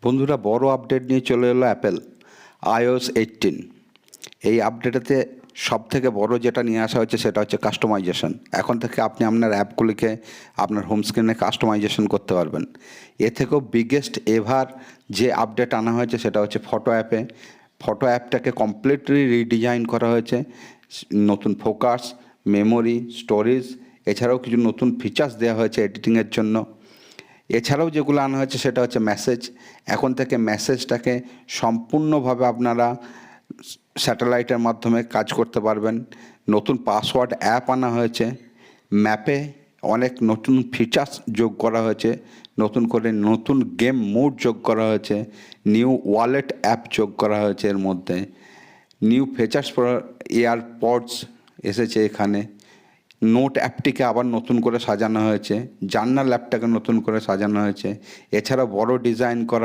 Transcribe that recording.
বন্ধুরা, বড় আপডেট নিয়ে চলে এলো অ্যাপেল iOS 18। এই আপডেটেতে সব থেকে বড় যেটা নিয়ে আসা হচ্ছে সেটা হচ্ছে কাস্টমাইজেশন। এখন থেকে আপনি আপনার অ্যাপগুলিকে আপনার হোম স্ক্রিনে কাস্টমাইজেশন করতে পারবেন। এ থেকেও বিগেস্ট এভার যে আপডেট আনা হয়েছে সেটা হচ্ছে ফটো অ্যাপে। ফটো অ্যাপটাকে কমপ্লিটলি রিডিজাইন করা হয়েছে। নতুন ফোকাস, মেমোরি, স্টোরেজ, এছাড়াও কিছু নতুন ফিচার্স দেওয়া হয়েছে এডিটিংয়ের জন্য। এছাড়াও যেগুলো আনা হয়েছে সেটা হচ্ছে মেসেজ। এখন থেকে মেসেজটাকে সম্পূর্ণভাবে আপনারা স্যাটেলাইটের মাধ্যমে কাজ করতে পারবেন। নতুন পাসওয়ার্ড অ্যাপ আনা হয়েছে। ম্যাপে অনেক নতুন ফিচার্স যোগ করা হয়েছে। নতুন করে নতুন গেম মোড যোগ করা হয়েছে। নিউ ওয়ালেট অ্যাপ যোগ করা হয়েছে এর মধ্যে। নিউ ফিচার্স ফর এয়ারপডস এসেছে এখানে। নোট অ্যাপটিকে আবার নতুন করে সাজানো হয়েছে। জার্নাল অ্যাপটাকে নতুন করে সাজানো হয়েছে। এছাড়া বড় ডিজাইন করা